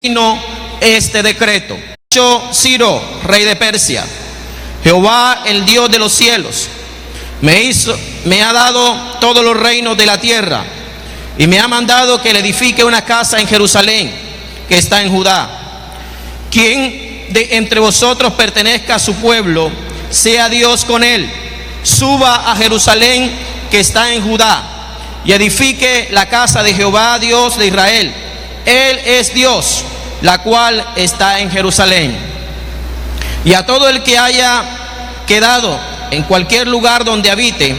este decreto. Yo, Ciro, rey de Persia, Jehová, el Dios de los cielos, me ha dado todos los reinos de la tierra y me ha mandado que le edifique una casa en Jerusalén, que está en Judá. Quien de entre vosotros pertenezca a su pueblo, sea Dios con él, suba a Jerusalén, que está en Judá, y edifique la casa de Jehová, Dios de Israel. Él es Dios, la cual está en Jerusalén. Y a todo el que haya quedado en cualquier lugar donde habite,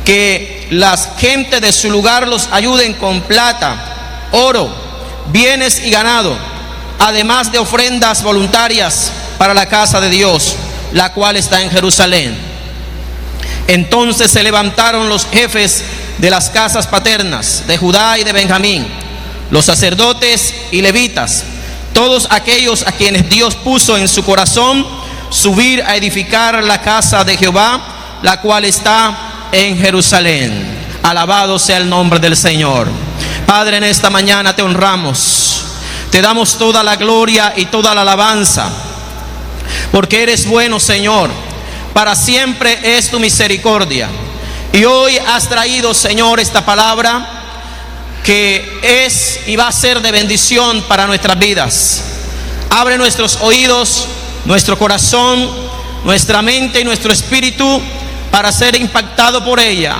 que las gentes de su lugar los ayuden con plata, oro, bienes y ganado, además de ofrendas voluntarias para la casa de Dios, la cual está en Jerusalén. Entonces se levantaron los jefes de las casas paternas de Judá y de Benjamín, los sacerdotes y levitas, todos aquellos a quienes Dios puso en su corazón subir a edificar la casa de Jehová, la cual está en Jerusalén. Alabado sea el nombre del Señor. Padre, en esta mañana te honramos, te damos toda la gloria y toda la alabanza, porque eres bueno, Señor. Para siempre es tu misericordia. Y hoy has traído, Señor, esta palabra que es y va a ser de bendición para nuestras vidas. Abre nuestros oídos, nuestro corazón, nuestra mente y nuestro espíritu para ser impactado por ella.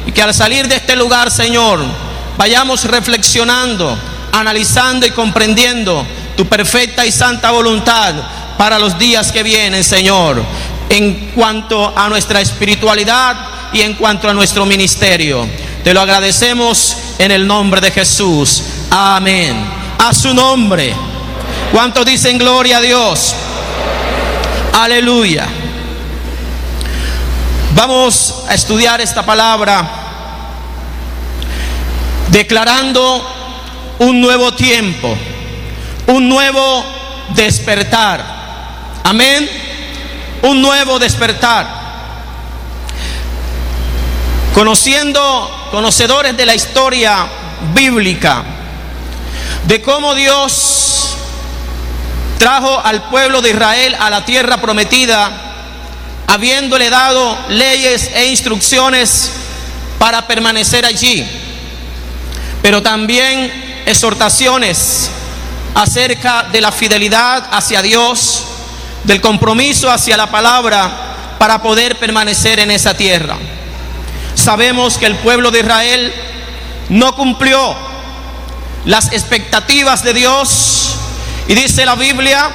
Y que al salir de este lugar, Señor, vayamos reflexionando, analizando y comprendiendo tu perfecta y santa voluntad para los días que vienen, Señor, en cuanto a nuestra espiritualidad y en cuanto a nuestro ministerio. Te lo agradecemos en el nombre de Jesús. Amén. A su nombre. ¿Cuántos dicen gloria a Dios? Aleluya. Vamos a estudiar esta palabra declarando un nuevo tiempo, un nuevo despertar. Amén. Un nuevo despertar. Conocedores de la historia bíblica, de cómo Dios trajo al pueblo de Israel a la tierra prometida, habiéndole dado leyes e instrucciones para permanecer allí, pero también exhortaciones acerca de la fidelidad hacia Dios, del compromiso hacia la palabra para poder permanecer en esa tierra. Sabemos que el pueblo de Israel no cumplió las expectativas de Dios, y dice la Biblia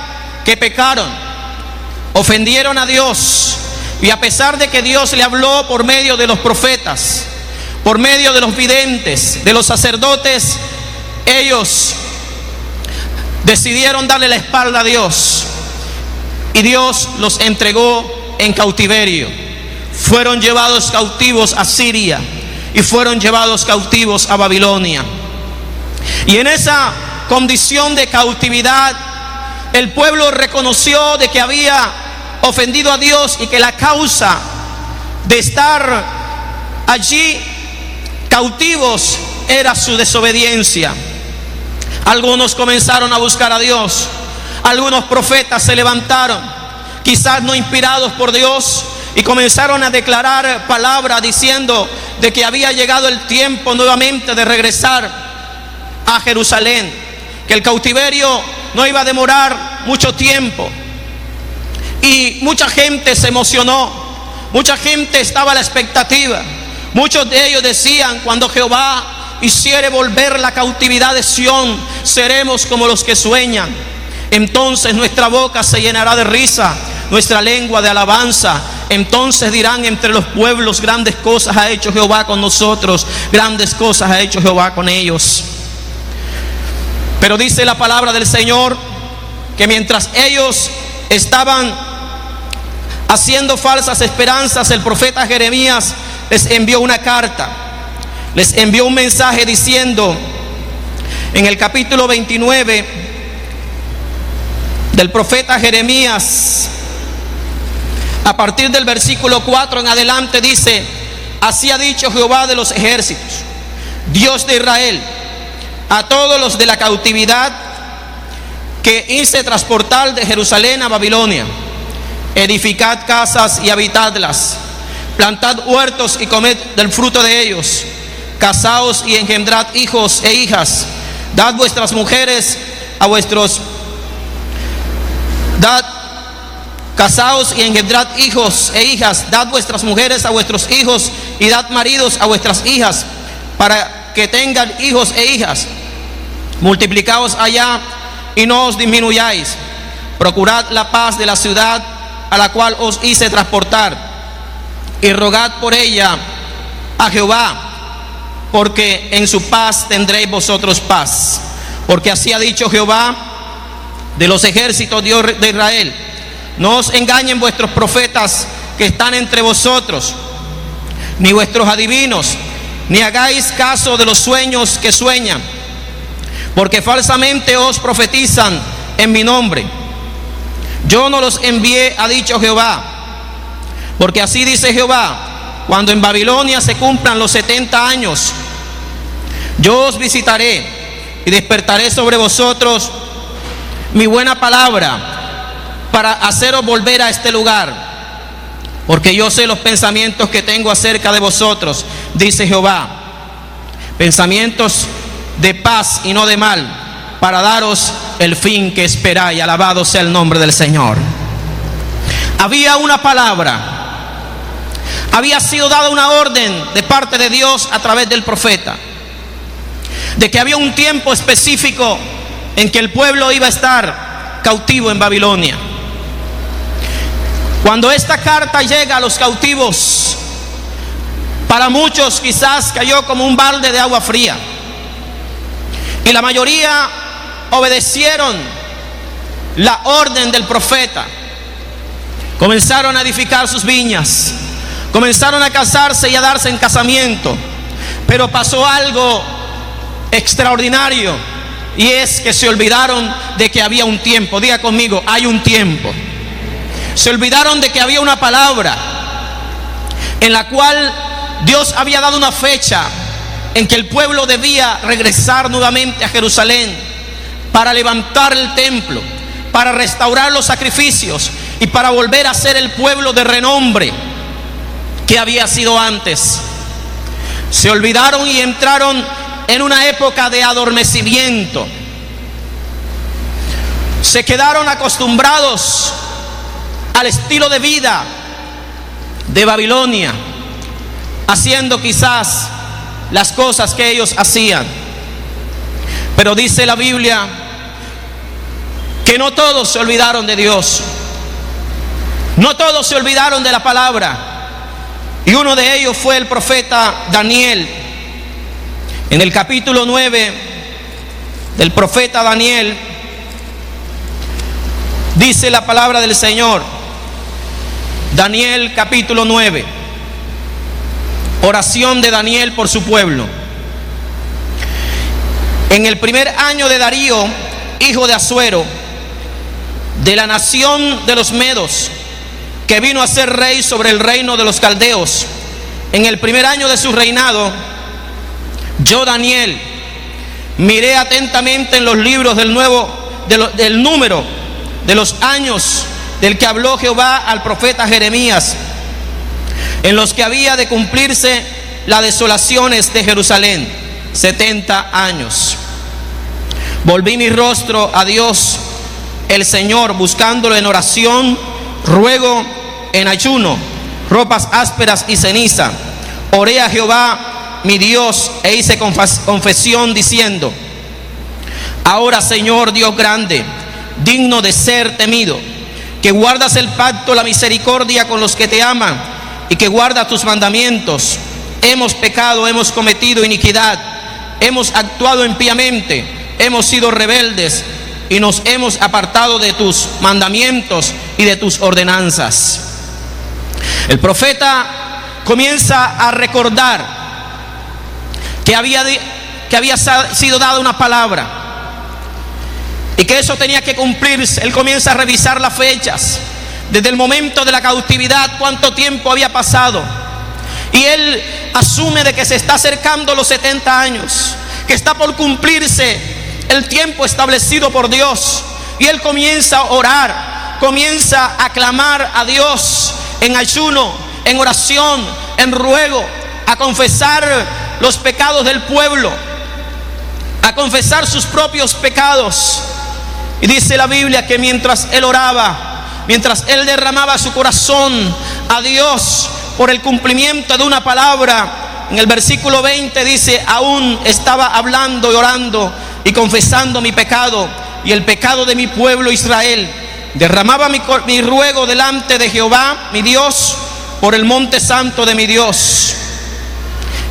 que pecaron, ofendieron a Dios, y a pesar de que Dios le habló por medio de los profetas, por medio de los videntes, de los sacerdotes, ellos decidieron darle la espalda a Dios, y Dios los entregó en cautiverio. Fueron llevados cautivos a Siria y fueron llevados cautivos a Babilonia. Y en esa condición de cautividad, el pueblo reconoció de que había ofendido a Dios y que la causa de estar allí cautivos era su desobediencia. Algunos comenzaron a buscar a Dios. Algunos profetas se levantaron, quizás no inspirados por Dios, y comenzaron a declarar palabra diciendo de que había llegado el tiempo nuevamente de regresar a Jerusalén, que el cautiverio no iba a demorar mucho tiempo. Y mucha gente se emocionó, mucha gente estaba a la expectativa. Muchos de ellos decían: cuando Jehová hiciere volver la cautividad de Sión, seremos como los que sueñan. Entonces nuestra boca se llenará de risa, nuestra lengua de alabanza. Entonces dirán entre los pueblos: grandes cosas ha hecho Jehová con nosotros, grandes cosas ha hecho Jehová con ellos. Pero dice la palabra del Señor que mientras ellos estaban haciendo falsas esperanzas, el profeta Jeremías les envió una carta, les envió un mensaje diciendo en el capítulo 29 del profeta Jeremías, a partir del versículo 4 en adelante, dice: así ha dicho Jehová de los ejércitos, Dios de Israel, a todos los de la cautividad que hice transportar de Jerusalén a Babilonia. Edificad casas y habitadlas, plantad huertos y comed del fruto de ellos, casaos y engendrad hijos e hijas, dad vuestras mujeres a vuestros, casaos y engendrad hijos e hijas, dad vuestras mujeres a vuestros hijos y dad maridos a vuestras hijas, para que tengan hijos e hijas. Multiplicaos allá y no os disminuyáis. Procurad la paz de la ciudad a la cual os hice transportar, y rogad por ella a Jehová, porque en su paz tendréis vosotros paz. Porque así ha dicho Jehová de los ejércitos, Dios de Israel: no os engañen vuestros profetas que están entre vosotros, ni vuestros adivinos, ni hagáis caso de los sueños que sueñan, porque falsamente os profetizan en mi nombre. Yo no los envié, ha dicho Jehová. Porque así dice Jehová: cuando en Babilonia se cumplan los 70 años, yo os visitaré y despertaré sobre vosotros mi buena palabra para haceros volver a este lugar. Porque yo sé los pensamientos que tengo acerca de vosotros, dice Jehová, pensamientos de paz y no de mal, para daros el fin que esperáis. Alabado sea el nombre del Señor. Había una palabra, había sido dada una orden de parte de Dios a través del profeta, de que había un tiempo específico en que el pueblo iba a estar cautivo en Babilonia. Cuando esta carta llega a los cautivos, para muchos quizás cayó como un balde de agua fría, y la mayoría obedecieron la orden del profeta. Comenzaron a edificar sus viñas, comenzaron a casarse y a darse en casamiento. Pero pasó algo extraordinario, y es que se olvidaron de que había un tiempo. Diga conmigo: hay un tiempo. Se olvidaron de que había una palabra en la cual Dios había dado una fecha en que el pueblo debía regresar nuevamente a Jerusalén para levantar el templo, para restaurar los sacrificios y para volver a ser el pueblo de renombre que había sido antes. Se olvidaron y entraron en una época de adormecimiento. Se quedaron acostumbrados al estilo de vida de Babilonia, haciendo quizás las cosas que ellos hacían. Pero dice la Biblia que no todos se olvidaron de Dios, no todos se olvidaron de la palabra, y uno de ellos fue el profeta Daniel. En el capítulo 9 del profeta Daniel dice la palabra del Señor. Daniel capítulo 9, oración de Daniel por su pueblo. En el primer año de Darío, hijo de Asuero, de la nación de los Medos, que vino a ser rey sobre el reino de los caldeos, en el primer año de su reinado, yo, Daniel, miré atentamente en los libros del número de los años del que habló Jehová al profeta Jeremías, en los que había de cumplirse las desolaciones de Jerusalén, 70 años. Volví mi rostro a Dios el Señor, buscándolo en oración, ruego, en ayuno, ropas ásperas y ceniza. Oré a Jehová mi Dios e hice confesión diciendo: ahora, Señor Dios grande, digno de ser temido, que guardas el pacto, la misericordia con los que te aman y que guarda tus mandamientos. Hemos pecado, hemos cometido iniquidad, hemos actuado impíamente, hemos sido rebeldes y nos hemos apartado de tus mandamientos y de tus ordenanzas. El profeta comienza a recordar que había sido dada una palabra y que eso tenía que cumplirse. Él comienza a revisar las fechas, desde el momento de la cautividad, cuánto tiempo había pasado, y él asume de que se está acercando los 70 años, que está por cumplirse el tiempo establecido por Dios. Y él comienza a orar, comienza a clamar a Dios en ayuno, en oración, en ruego, a confesar los pecados del pueblo, a confesar sus propios pecados. Y dice la Biblia que mientras él oraba, mientras él derramaba su corazón a Dios por el cumplimiento de una palabra, en el versículo 20 dice: aún estaba hablando y orando y confesando mi pecado y el pecado de mi pueblo Israel. Derramaba mi ruego delante de Jehová, mi Dios, por el monte santo de mi Dios.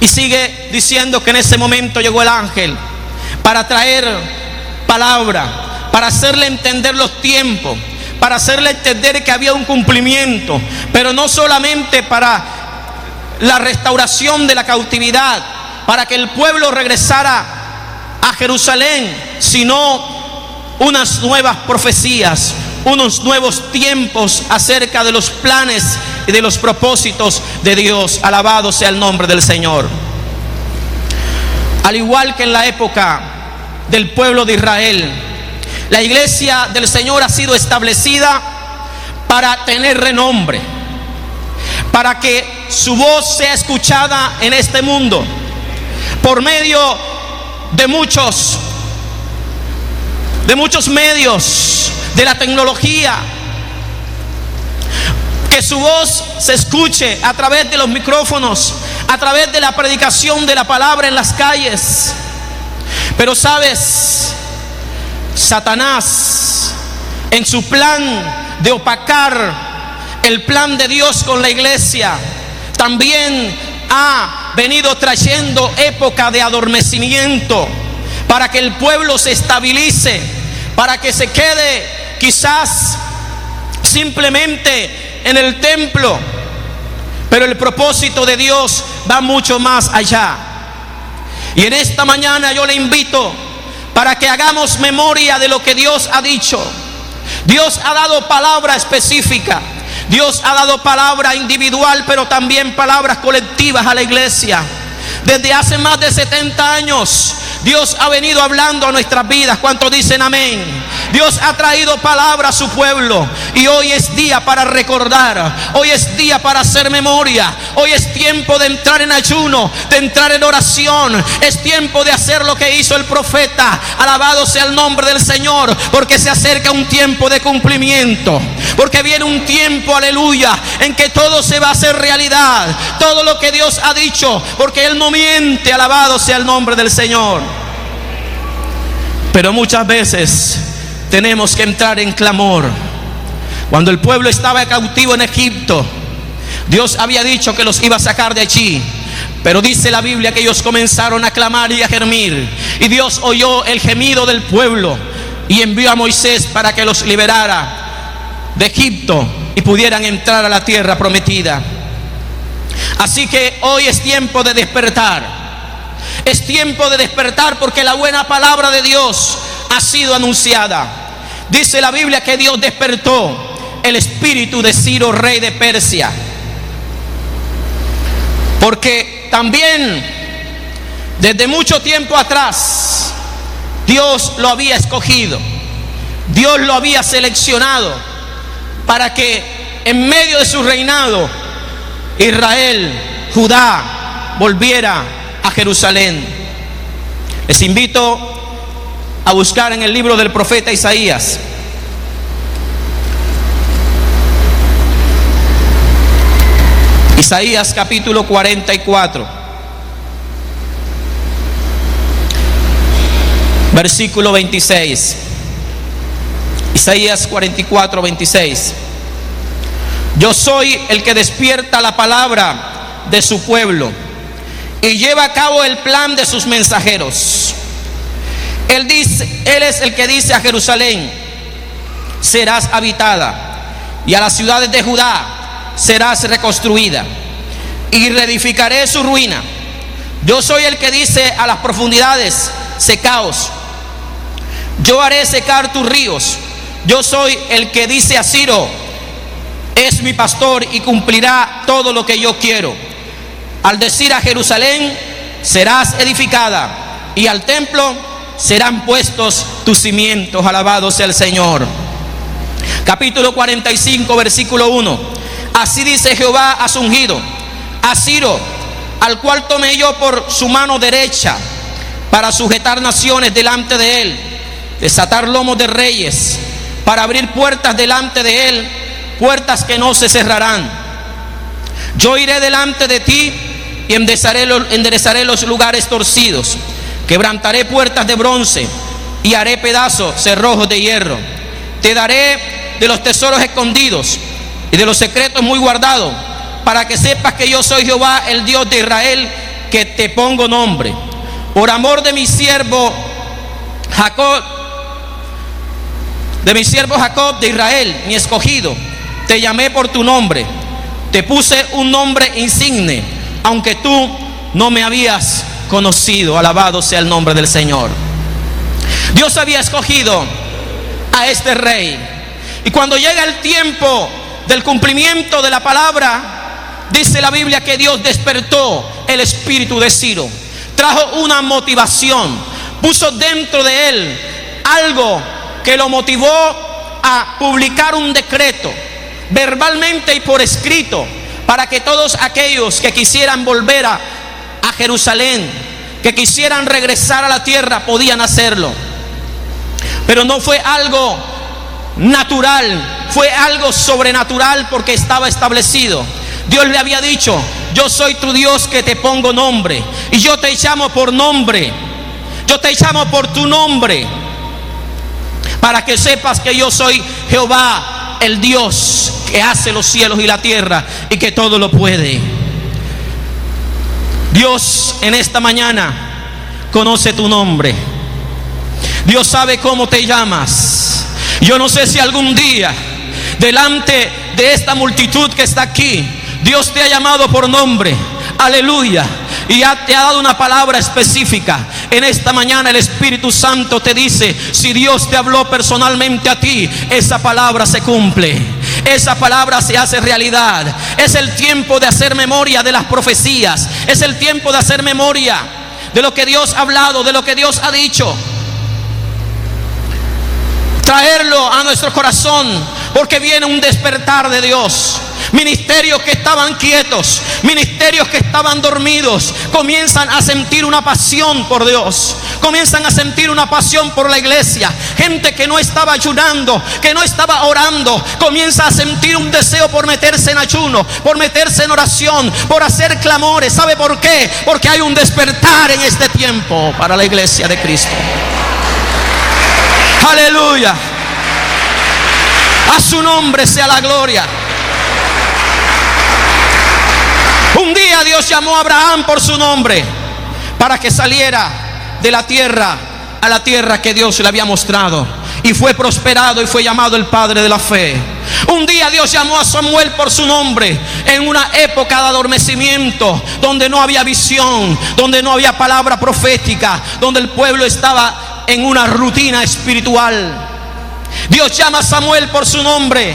Y sigue diciendo que en ese momento llegó el ángel para traer palabra, para hacerle entender los tiempos, para hacerle entender que había un cumplimiento, pero no solamente para la restauración de la cautividad, para que el pueblo regresara a Jerusalén, sino unas nuevas profecías, unos nuevos tiempos acerca de los planes y de los propósitos de Dios. Alabado sea el nombre del Señor. Al igual que en la época del pueblo de Israel, la iglesia del Señor ha sido establecida para tener renombre, para que su voz sea escuchada en este mundo por medio de muchos medios, de la tecnología, que su voz se escuche a través de los micrófonos, a través de la predicación de la palabra en las calles. Pero sabes, Satanás, en su plan de opacar el plan de Dios con la iglesia, también ha venido trayendo época de adormecimiento para que el pueblo se estabilice, para que se quede quizás simplemente en el templo. Pero el propósito de Dios va mucho más allá. Y en esta mañana yo le invito para que hagamos memoria de lo que Dios ha dicho. Dios ha dado palabra específica, Dios ha dado palabra individual, pero también palabras colectivas a la iglesia. Desde hace más de 70 años Dios ha venido hablando a nuestras vidas. ¿Cuántos dicen amén? Dios ha traído palabra a su pueblo, y hoy es día para recordar, hoy es día para hacer memoria, hoy es tiempo de entrar en ayuno, de entrar en oración, es tiempo de hacer lo que hizo el profeta. Alabado sea el nombre del Señor, porque se acerca un tiempo de cumplimiento, porque viene un tiempo, aleluya, en que todo se va a hacer realidad, todo lo que Dios ha dicho, porque Él no miente. Alabado sea el nombre del Señor. Pero muchas veces tenemos que entrar en clamor. Cuando el pueblo estaba cautivo en Egipto, Dios había dicho que los iba a sacar de allí, pero dice la Biblia que ellos comenzaron a clamar y a gemir, y Dios oyó el gemido del pueblo y envió a Moisés para que los liberara de Egipto y pudieran entrar a la tierra prometida. Así que hoy es tiempo de despertar. Es tiempo de despertar, porque la buena palabra de Dios ha sido anunciada. Dice la Biblia que Dios despertó el espíritu de Ciro, rey de Persia, porque también desde mucho tiempo atrás Dios lo había escogido, Dios lo había seleccionado para que en medio de su reinado Israel, Judá, volviera a Jerusalén. Les invito a buscar en el libro del profeta Isaías. Isaías capítulo 44, versículo 26. Isaías 44, 26. Yo soy el que despierta la palabra de su pueblo y lleva a cabo el plan de sus mensajeros. Él es el que dice a Jerusalén: serás habitada, y a las ciudades de Judá serás reconstruida, y reedificaré su ruina. Yo soy el que dice a las profundidades: secaos. Yo haré secar tus ríos. Yo soy el que dice a Ciro: es mi pastor y cumplirá todo lo que yo quiero. Al decir a Jerusalén: serás edificada, y al templo: serán puestos tus cimientos. Alabado sea el Señor. Capítulo 45, versículo 1. Así dice Jehová a su ungido, a Ciro, al cual tomé yo por su mano derecha, para sujetar naciones delante de él, desatar lomos de reyes, para abrir puertas delante de él, puertas que no se cerrarán. Yo iré delante de ti y enderezaré los lugares torcidos, quebrantaré puertas de bronce y haré pedazos cerrojos de hierro. Te daré de los tesoros escondidos y de los secretos muy guardados, para que sepas que yo soy Jehová, el Dios de Israel, que te pongo nombre. Por amor de mi siervo Jacob, de Israel, mi escogido, te llamé por tu nombre. Te puse un nombre insigne, aunque tú no me habías conocido. Alabado sea el nombre del Señor. Dios había escogido a este rey, y cuando llega el tiempo del cumplimiento de la palabra, dice la Biblia que Dios despertó el espíritu de Ciro, trajo una motivación, puso dentro de él algo que lo motivó a publicar un decreto verbalmente y por escrito, para que todos aquellos que quisieran volver a Jerusalén, que quisieran regresar a la tierra, podían hacerlo. Pero no fue algo natural, fue algo sobrenatural, porque estaba establecido. Dios le había dicho: yo soy tu Dios que te pongo nombre, y yo te llamo por nombre, yo te llamo por tu nombre, para que sepas que yo soy Jehová, el Dios que hace los cielos y la tierra, y que todo lo puede. Dios en esta mañana conoce tu nombre. Dios sabe cómo te llamas. Yo no sé si algún día, delante de esta multitud que está aquí, Dios te ha llamado por nombre. Aleluya. Y ya te ha dado una palabra específica. En esta mañana el Espíritu Santo te dice: si Dios te habló personalmente a ti, esa palabra se cumple, esa palabra se hace realidad. Es el tiempo de hacer memoria de las profecías, es el tiempo de hacer memoria de lo que Dios ha hablado, de lo que Dios ha dicho, traerlo a nuestro corazón, porque viene un despertar de Dios. Ministerios que estaban quietos, ministerios que estaban dormidos, comienzan a sentir una pasión por Dios, comienzan a sentir una pasión por la iglesia. Gente que no estaba ayunando, que no estaba orando, comienza a sentir un deseo por meterse en ayuno, por meterse en oración, por hacer clamores. ¿Sabe por qué? Porque hay un despertar en este tiempo para la iglesia de Cristo. Aleluya. A su nombre sea la gloria. Un día Dios llamó a Abraham por su nombre, para que saliera de la tierra a la tierra que Dios le había mostrado, y fue prosperado y fue llamado el padre de la fe. Un día Dios llamó a Samuel por su nombre, en una época de adormecimiento, donde no había visión, donde no había palabra profética, donde el pueblo estaba en una rutina espiritual. Dios llama a Samuel por su nombre.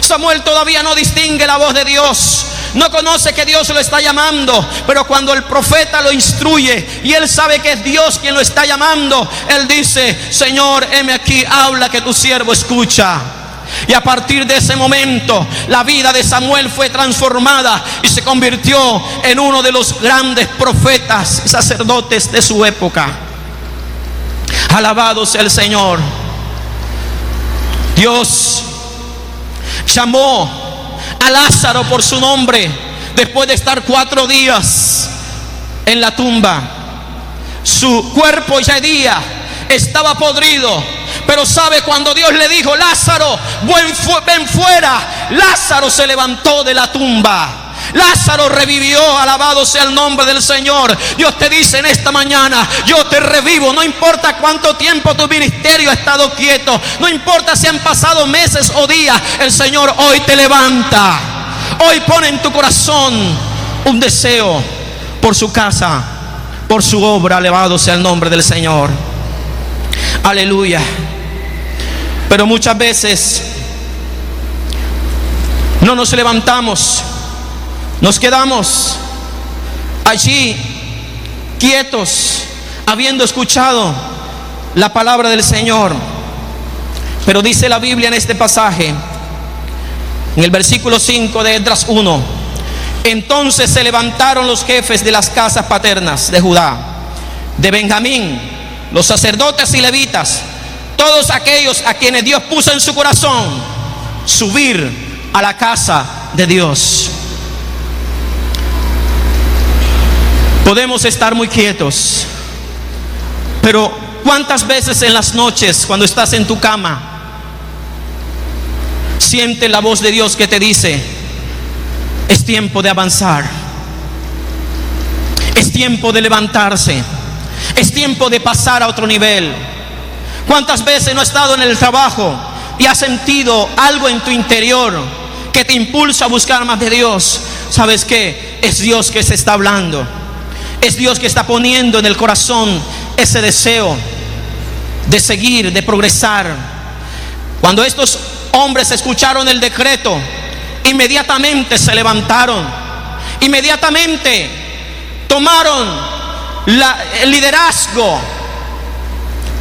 Samuel todavía no distingue la voz de Dios, no conoce que Dios lo está llamando, pero cuando el profeta lo instruye y él sabe que es Dios quien lo está llamando, él dice: Señor, heme aquí, habla, que tu siervo escucha. Y a partir de ese momento, la vida de Samuel fue transformada y se convirtió en uno de los grandes profetas y sacerdotes de su época. Alabado sea el Señor. Dios llamó a Lázaro por su nombre después de estar 4 días en la tumba. Su cuerpo ya estaba podrido, pero sabe, cuando Dios le dijo: Lázaro, ven fuera, Lázaro se levantó de la tumba. Lázaro revivió. Alabado sea el nombre del Señor. Dios te dice en esta mañana: yo te revivo. No importa cuánto tiempo tu ministerio ha estado quieto, no importa si han pasado meses o días, el Señor hoy te levanta. Hoy pone en tu corazón un deseo por su casa, por su obra. Alabado sea el nombre del Señor. Aleluya. Pero muchas veces no nos levantamos, nos quedamos allí quietos, habiendo escuchado la palabra del Señor. Pero dice la Biblia en este pasaje, en el versículo 5 de Esdras 1: entonces se levantaron los jefes de las casas paternas de Judá, de Benjamín, los sacerdotes y levitas, todos aquellos a quienes Dios puso en su corazón subir a la casa de Dios. Podemos estar muy quietos, pero ¿cuántas veces en las noches, cuando estás en tu cama, sientes la voz de Dios que te dice: es tiempo de avanzar, es tiempo de levantarse, es tiempo de pasar a otro nivel? ¿Cuántas veces no has estado en el trabajo y has sentido algo en tu interior que te impulsa a buscar más de Dios? ¿Sabes qué? Es Dios que se está hablando. Es Dios que está poniendo en el corazón ese deseo de seguir, de progresar. Cuando estos hombres escucharon el decreto, inmediatamente se levantaron, inmediatamente tomaron el liderazgo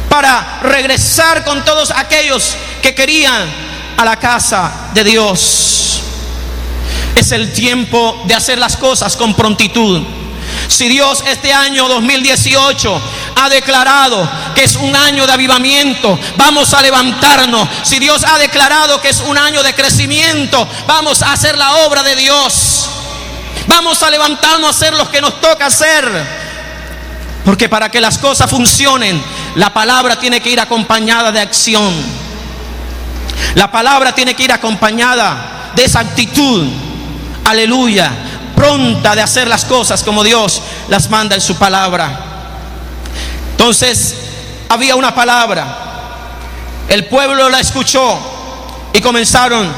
para regresar con todos aquellos que querían a la casa de Dios. Es el tiempo de hacer las cosas con prontitud. Si Dios este año 2018 ha declarado que es un año de avivamiento, vamos a levantarnos. Si Dios ha declarado que es un año de crecimiento, vamos a hacer la obra de Dios. Vamos a levantarnos a hacer lo que nos toca hacer. Porque para que las cosas funcionen, la palabra tiene que ir acompañada de acción. La palabra tiene que ir acompañada de esa actitud, aleluya, pronta de hacer las cosas como Dios las manda en su palabra. Entonces había una palabra, el pueblo la escuchó y comenzaron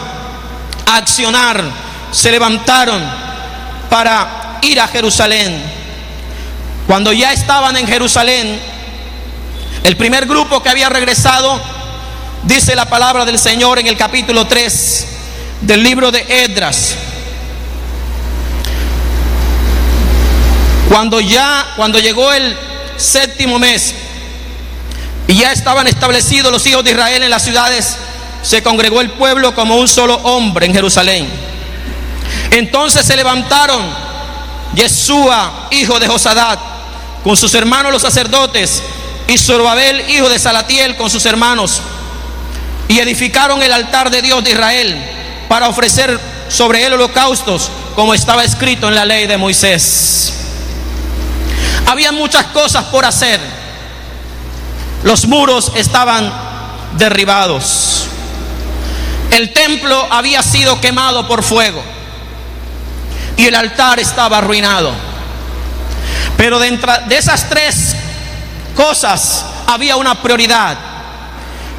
a accionar, se levantaron para ir a Jerusalén. Cuando ya estaban en Jerusalén, el primer grupo que había regresado, dice la palabra del Señor en el capítulo 3 del libro de Esdras: Cuando llegó el séptimo mes y ya estaban establecidos los hijos de Israel en las ciudades, se congregó el pueblo como un solo hombre en Jerusalén. Entonces se levantaron Yeshua, hijo de Josadat, con sus hermanos los sacerdotes, y Zorobabel, hijo de Salatiel, con sus hermanos, y edificaron el altar de Dios de Israel para ofrecer sobre él holocaustos, como estaba escrito en la ley de Moisés. Había muchas cosas por hacer. Los muros estaban derribados. El templo había sido quemado por fuego y el altar estaba arruinado. Pero dentro de esas tres cosas había una prioridad,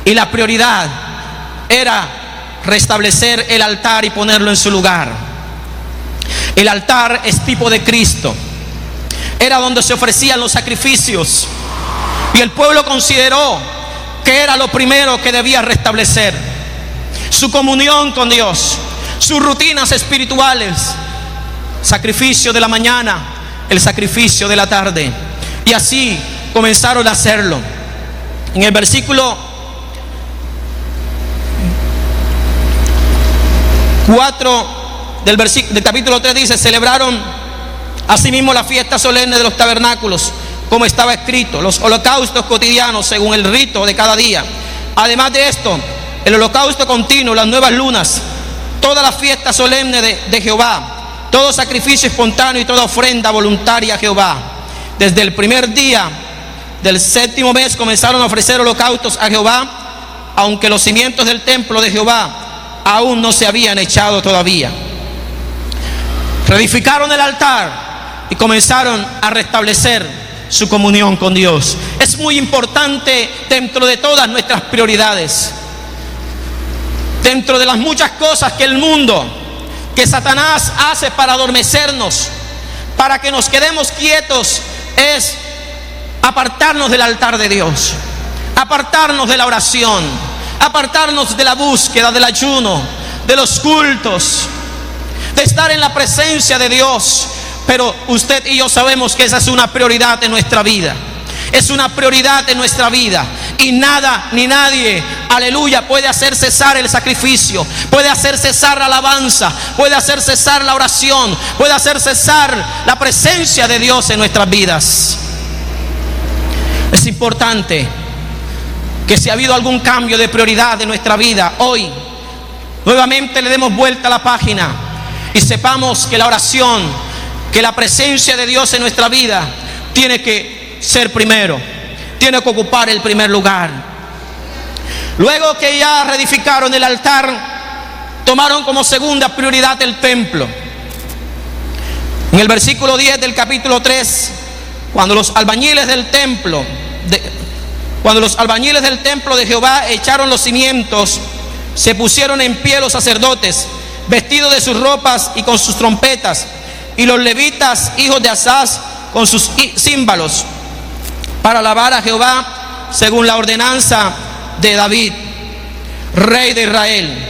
y la prioridad era restablecer el altar y ponerlo en su lugar. El altar es tipo de Cristo. Era donde se ofrecían los sacrificios, y el pueblo consideró que era lo primero que debía restablecer: su comunión con Dios, sus rutinas espirituales, sacrificio de la mañana, el sacrificio de la tarde. Y así comenzaron a hacerlo. En el versículo 4 del capítulo 3 dice: celebraron asimismo la fiesta solemne de los tabernáculos, como estaba escrito, los holocaustos cotidianos según el rito de cada día. Además de esto, el holocausto continuo, las nuevas lunas, toda la fiesta solemne de Jehová, todo sacrificio espontáneo y toda ofrenda voluntaria a Jehová. Desde el primer día del séptimo mes comenzaron a ofrecer holocaustos a Jehová, aunque los cimientos del templo de Jehová aún no se habían echado todavía. Reedificaron el altar y comenzaron a restablecer su comunión con Dios. Es muy importante dentro de todas nuestras prioridades, dentro de las muchas cosas que el mundo, que Satanás hace para adormecernos, para que nos quedemos quietos, es apartarnos del altar de Dios, apartarnos de la oración, apartarnos de la búsqueda, del ayuno, de los cultos, de estar en la presencia de Dios. Pero usted y yo sabemos que esa es una prioridad en nuestra vida. Es una prioridad en nuestra vida. y nada ni nadie, aleluya, puede hacer cesar el sacrificio, puede hacer cesar la alabanza, puede hacer cesar la oración, puede hacer cesar la presencia de Dios en nuestras vidas. Es importante que si ha habido algún cambio de prioridad en nuestra vida, hoy nuevamente le demos vuelta a la página y sepamos que la oración, que la presencia de Dios en nuestra vida tiene que ser primero, tiene que ocupar el primer lugar. Luego que ya reedificaron el altar, tomaron como segunda prioridad el templo. En el versículo 10 del capítulo 3, cuando los albañiles del templo de Jehová echaron los cimientos, se pusieron en pie los sacerdotes, vestidos de sus ropas y con sus trompetas, y los levitas, hijos de Asaf, con sus címbalos, para alabar a Jehová según la ordenanza de David, rey de Israel.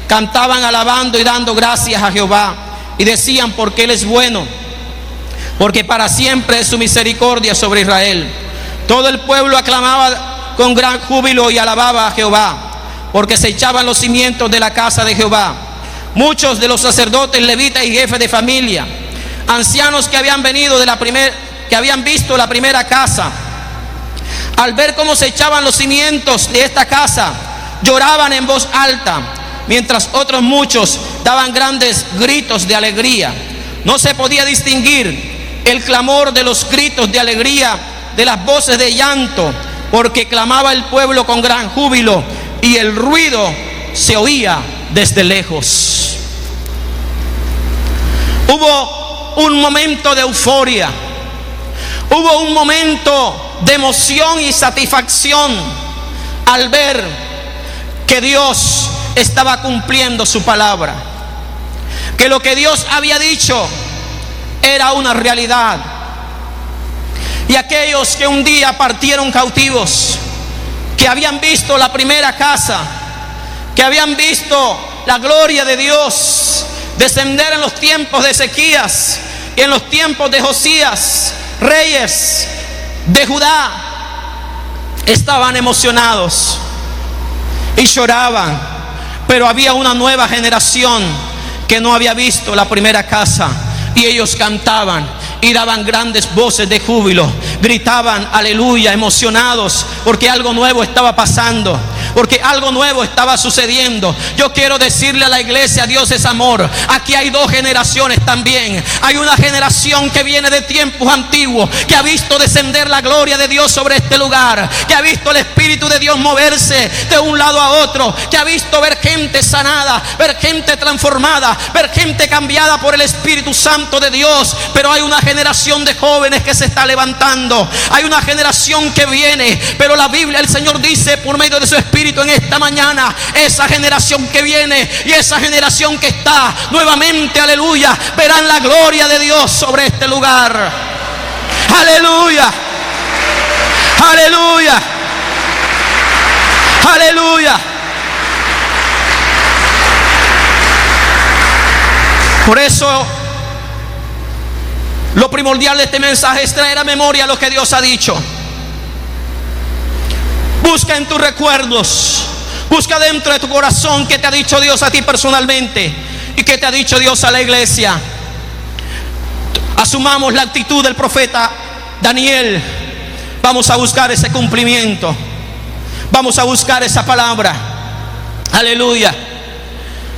Cantaban alabando y dando gracias a Jehová, y decían: porque Él es bueno, porque para siempre es su misericordia sobre Israel. Todo el pueblo aclamaba con gran júbilo y alababa a Jehová, porque se echaban los cimientos de la casa de Jehová. Muchos de los sacerdotes, levitas y jefes de familia, ancianos que habían visto la primera casa, al ver cómo se echaban los cimientos de esta casa, lloraban en voz alta, mientras otros muchos daban grandes gritos de alegría. No se podía distinguir el clamor de los gritos de alegría de las voces de llanto, porque clamaba el pueblo con gran júbilo y el ruido se oía desde lejos. Hubo un momento de euforia, hubo un momento de emoción y satisfacción al ver que Dios estaba cumpliendo su palabra, que lo que Dios había dicho era una realidad. Y aquellos que un día partieron cautivos, que habían visto la primera casa, que habían visto la gloria de Dios descender en los tiempos de Ezequías y en los tiempos de Josías, reyes de Judá, estaban emocionados y lloraban. Pero había una nueva generación que no había visto la primera casa, y ellos cantaban y daban grandes voces de júbilo, gritaban aleluya, emocionados porque algo nuevo estaba pasando, porque algo nuevo estaba sucediendo. Yo quiero decirle a la iglesia: Dios es amor. Aquí hay dos generaciones también. Hay una generación que viene de tiempos antiguos, que ha visto descender la gloria de Dios sobre este lugar, que ha visto el Espíritu de Dios moverse de un lado a otro, que ha visto ver gente sanada, ver gente transformada, ver gente cambiada por el Espíritu Santo de Dios. Pero hay una generación de jóvenes que se está levantando, hay una generación que viene, pero la Biblia, el Señor dice por medio de su Espíritu en esta mañana: esa generación que viene y esa generación que está nuevamente, aleluya, verán la gloria de Dios sobre este lugar. Aleluya, aleluya, aleluya. Por eso lo primordial de este mensaje es traer a memoria lo que Dios ha dicho. Busca en tus recuerdos, busca dentro de tu corazón qué te ha dicho Dios a ti personalmente y qué te ha dicho Dios a la iglesia. Asumamos la actitud del profeta Daniel. Vamos a buscar ese cumplimiento, vamos a buscar esa palabra. Aleluya.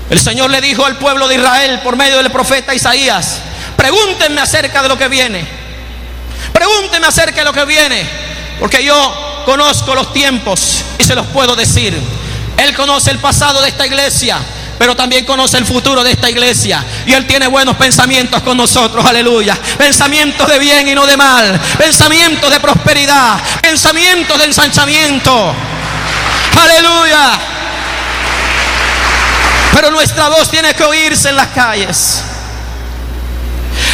El Señor le dijo al pueblo de Israel por medio del profeta Isaías: pregúntenme acerca de lo que viene, pregúntenme acerca de lo que viene, porque yo conozco los tiempos y se los puedo decir. Él conoce el pasado de esta iglesia, pero también conoce el futuro de esta iglesia, y Él tiene buenos pensamientos con nosotros. Aleluya. Pensamientos de bien y no de mal, pensamientos de prosperidad, pensamientos de ensanchamiento. Aleluya. Pero nuestra voz tiene que oírse en las calles.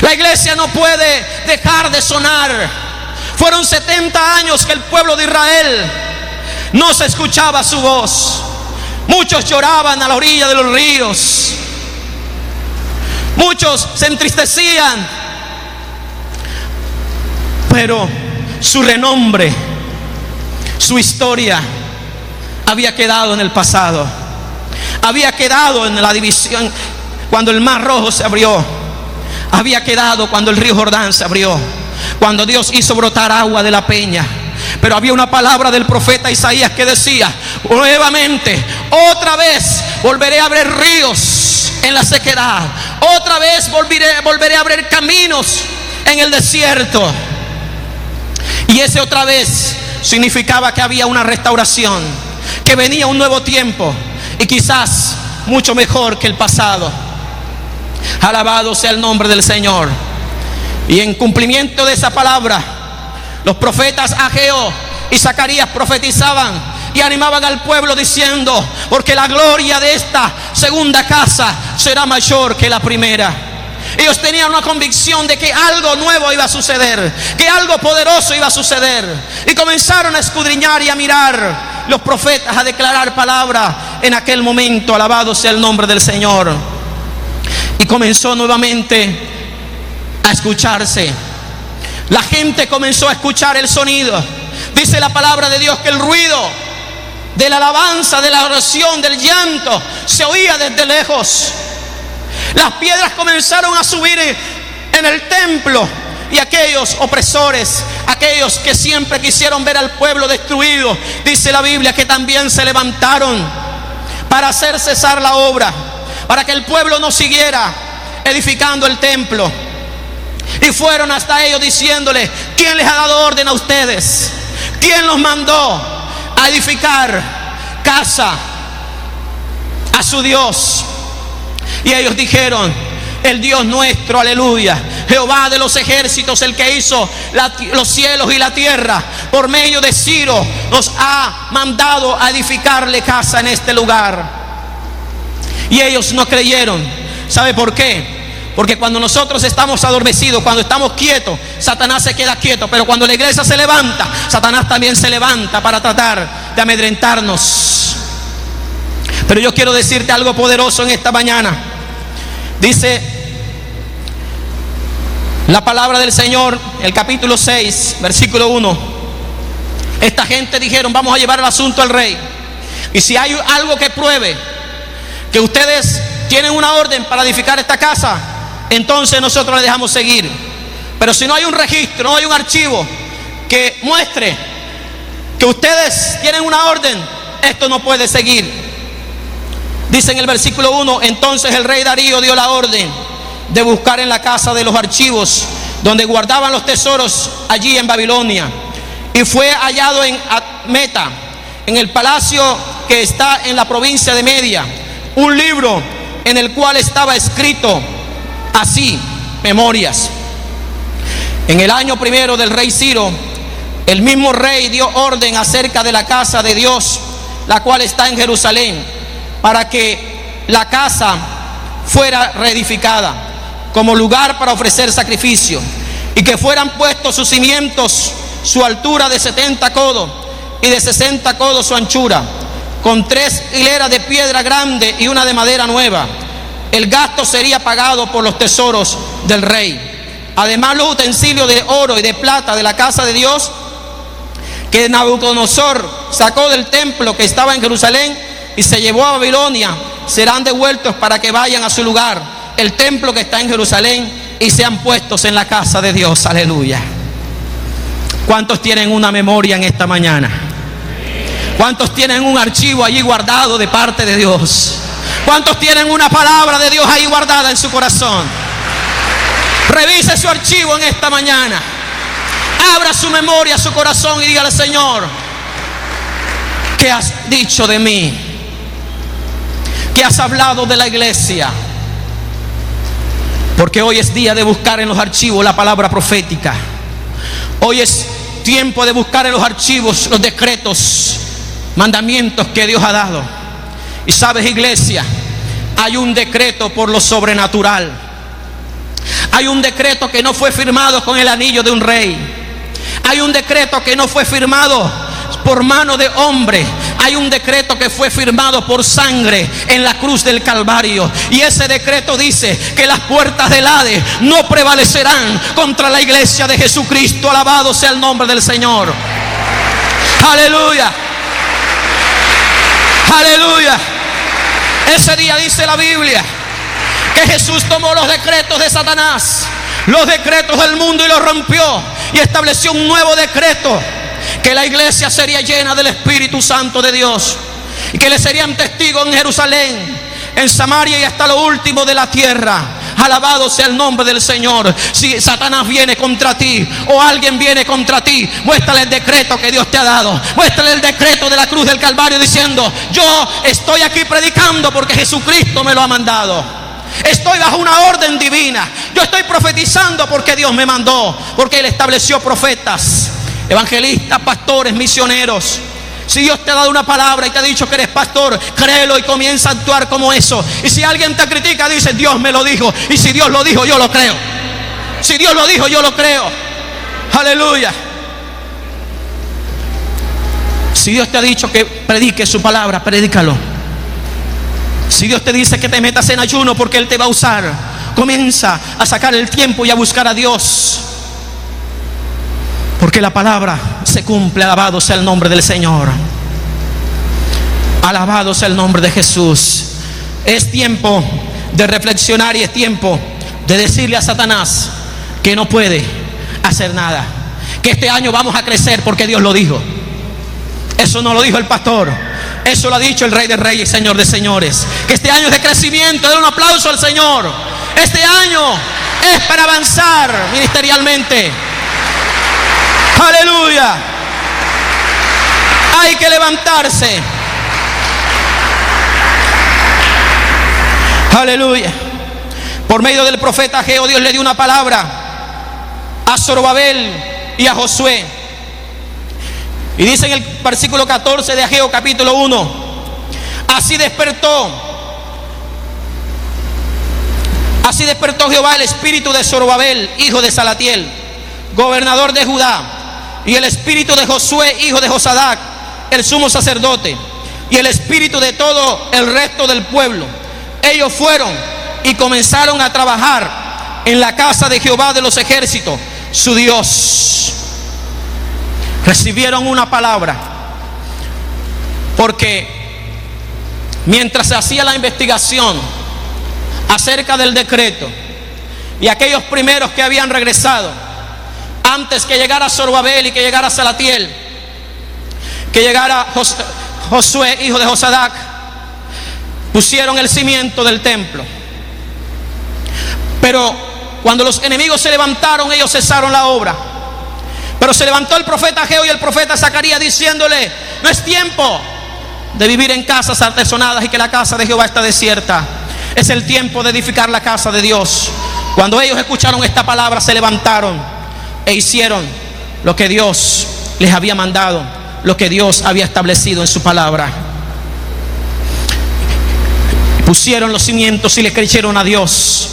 La iglesia no puede dejar de sonar. Fueron 70 años que el pueblo de Israel no se escuchaba su voz. Muchos lloraban a la orilla de los ríos, muchos se entristecían, pero su renombre, Su historia había quedado en el pasado. Había quedado en la división cuando el mar rojo se abrió. Había quedado cuando el río Jordán se abrió, cuando Dios hizo brotar agua de la peña. Pero había una palabra del profeta Isaías que decía: nuevamente, otra vez volveré a abrir ríos en la sequedad. Otra vez volveré a abrir caminos en el desierto. Y ese otra vez significaba que había una restauración, que venía un nuevo tiempo, y quizás mucho mejor que el pasado. Alabado sea el nombre del Señor. Y en cumplimiento de esa palabra, los profetas Ageo y Zacarías profetizaban y animaban al pueblo diciendo: porque la gloria de esta segunda casa será mayor que la primera. Ellos tenían una convicción de que algo nuevo iba a suceder, que algo poderoso iba a suceder. Y comenzaron a escudriñar y a mirar los profetas, a declarar palabra en aquel momento. Alabado sea el nombre del Señor. Y comenzó nuevamente a escucharse. La gente comenzó a escuchar el sonido. Dice la palabra de Dios que el ruido de la alabanza, de la oración, del llanto se oía desde lejos. Las piedras comenzaron a subir en el templo, y aquellos opresores, aquellos que siempre quisieron ver al pueblo destruido, dice la Biblia que también se levantaron para hacer cesar la obra, para que el pueblo no siguiera edificando el templo. Y fueron hasta ellos diciéndole: ¿quién les ha dado orden a ustedes? ¿Quién los mandó a edificar casa a su Dios? Y ellos dijeron: el Dios nuestro, aleluya, Jehová de los ejércitos, el que hizo los cielos y la tierra, por medio de Ciro nos ha mandado a edificarle casa en este lugar. Y ellos no creyeron. ¿Sabe por qué? Porque cuando nosotros estamos adormecidos, cuando estamos quietos, Satanás se queda quieto. Pero cuando la iglesia se levanta, Satanás también se levanta para tratar de amedrentarnos. Pero yo quiero decirte algo poderoso en esta mañana. Dice la palabra del Señor, el capítulo 6, versículo 1. Esta gente dijeron: vamos a llevar el asunto al rey, y si hay algo que pruebe que ustedes tienen una orden para edificar esta casa, entonces nosotros le dejamos seguir. Pero si no hay un registro, no hay un archivo que muestre que ustedes tienen una orden, esto no puede seguir. Dice en el versículo 1: entonces el rey Darío dio la orden de buscar en la casa de los archivos donde guardaban los tesoros allí en Babilonia, y fue hallado en Admeta, en el palacio que está en la provincia de Media, un libro en el cual estaba escrito así: memorias. En el año primero del rey Ciro, el mismo rey dio orden acerca de la casa de Dios, la cual está en Jerusalén, para que la casa fuera reedificada como lugar para ofrecer sacrificio, y que fueran puestos sus cimientos, su altura de 70 codos y de 60 codos su anchura, con 3 hileras de piedra grande y una de madera nueva. El gasto sería pagado por los tesoros del rey. Además, los utensilios de oro y de plata de la casa de Dios que Nabucodonosor sacó del templo que estaba en Jerusalén y se llevó a Babilonia, serán devueltos para que vayan a su lugar, el templo que está en Jerusalén, y sean puestos en la casa de Dios. Aleluya. ¿Cuántos tienen una memoria en esta mañana? ¿Cuántos tienen un archivo allí guardado de parte de Dios? ¿Cuántos tienen una palabra de Dios ahí guardada en su corazón? Revise su archivo en esta mañana. Abra su memoria, su corazón, y dígale: Señor, ¿qué has dicho de mí? ¿Qué has hablado de la iglesia? Porque hoy es día de buscar en los archivos la palabra profética. Hoy es tiempo de buscar en los archivos los decretos, mandamientos que Dios ha dado. Y sabes, iglesia, hay un decreto por lo sobrenatural. Hay un decreto que no fue firmado con el anillo de un rey. Hay un decreto que no fue firmado por mano de hombre. Hay un decreto que fue firmado por sangre en la cruz del Calvario. Y ese decreto dice que las puertas del Hades no prevalecerán contra la iglesia de Jesucristo. Alabado sea el nombre del Señor. Aleluya. Aleluya. Ese día dice la Biblia que Jesús tomó los decretos de Satanás, los decretos del mundo, y los rompió y estableció un nuevo decreto: que la iglesia sería llena del Espíritu Santo de Dios y que le serían testigos en Jerusalén, en Samaria y hasta lo último de la tierra. Alabado sea el nombre del Señor. Si Satanás viene contra ti o alguien viene contra ti, muéstrale el decreto que Dios te ha dado. Muéstrale el decreto de la cruz del Calvario diciendo: yo estoy aquí predicando porque Jesucristo me lo ha mandado. Estoy bajo una orden divina. Yo estoy profetizando porque Dios me mandó, porque Él estableció profetas, evangelistas, pastores, misioneros. Si Dios te ha dado una palabra y te ha dicho que eres pastor, créelo y comienza a actuar como eso. Y si alguien te critica, dice: Dios me lo dijo. Y si Dios lo dijo, yo lo creo. Si Dios lo dijo, yo lo creo. Aleluya. Si Dios te ha dicho que predique su palabra, predícalo. Si Dios te dice que te metas en ayuno porque Él te va a usar, comienza a sacar el tiempo y a buscar a Dios, porque la palabra se cumple. Alabado sea el nombre del Señor. Alabado sea el nombre de Jesús. Es tiempo de reflexionar y es tiempo de decirle a Satanás que no puede hacer nada. Que este año vamos a crecer porque Dios lo dijo. Eso no lo dijo el pastor, eso lo ha dicho el Rey de Reyes y Señor de Señores. Que este año es de crecimiento. Den un aplauso al Señor. Este año es para avanzar ministerialmente. Aleluya. Hay que levantarse. Aleluya. Por medio del profeta Ageo, Dios le dio una palabra a Zorobabel y a Josué. Y dice en el versículo 14 de Ageo capítulo 1: así despertó Jehová el espíritu de Zorobabel, hijo de Salatiel, gobernador de Judá, y el espíritu de Josué, hijo de Josadac, el sumo sacerdote, y el espíritu de todo el resto del pueblo. Ellos fueron y comenzaron a trabajar en la casa de Jehová de los ejércitos, su Dios. Recibieron una palabra, porque mientras se hacía la investigación acerca del decreto, y aquellos primeros que habían regresado, antes que llegara Zorobabel y que llegara Salatiel, que llegara Josué, hijo de Josadac, pusieron el cimiento del templo. Pero cuando los enemigos se levantaron, ellos cesaron la obra. Pero se levantó el profeta Ageo y el profeta Zacarías diciéndole: no es tiempo de vivir en casas artesonadas y que la casa de Jehová está desierta. Es el tiempo de edificar la casa de Dios. Cuando ellos escucharon esta palabra, se levantaron e hicieron lo que Dios les había mandado, lo que Dios había establecido en su palabra. Pusieron los cimientos y le creyeron a Dios.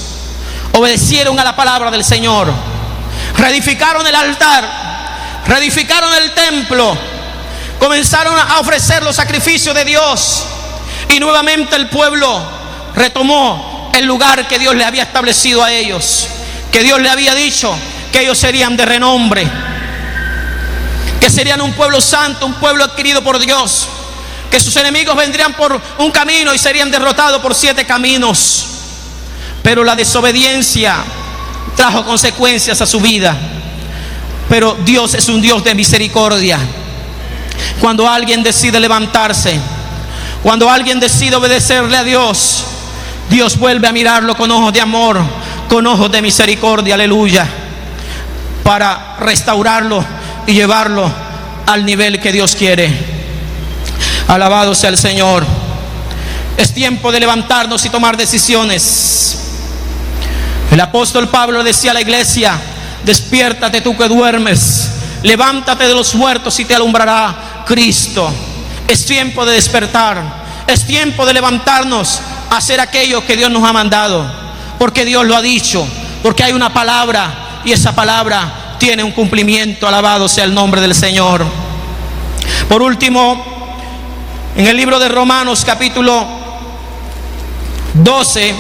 Obedecieron a la palabra del Señor. Reedificaron el altar, reedificaron el templo, comenzaron a ofrecer los sacrificios de Dios, y nuevamente el pueblo retomó el lugar que Dios le había establecido a ellos, que Dios le había dicho que ellos serían de renombre, que serían un pueblo santo, un pueblo adquirido por Dios, que sus enemigos vendrían por un camino y serían derrotados por 7 caminos. Pero la desobediencia trajo consecuencias a su vida. Pero Dios es un Dios de misericordia. Cuando alguien decide levantarse, cuando alguien decide obedecerle a Dios, Dios vuelve a mirarlo con ojos de amor, con ojos de misericordia, aleluya, para restaurarlo y llevarlo al nivel que Dios quiere. Alabado sea el Señor. Es tiempo de levantarnos y tomar decisiones. El apóstol Pablo decía a la iglesia: despiértate tú que duermes, levántate de los muertos y te alumbrará Cristo. Es tiempo de despertar, es tiempo de levantarnos a hacer aquello que Dios nos ha mandado, porque Dios lo ha dicho, porque hay una palabra y esa palabra tiene un cumplimiento. Alabado sea el nombre del Señor. Por último, en el libro de Romanos capítulo 12,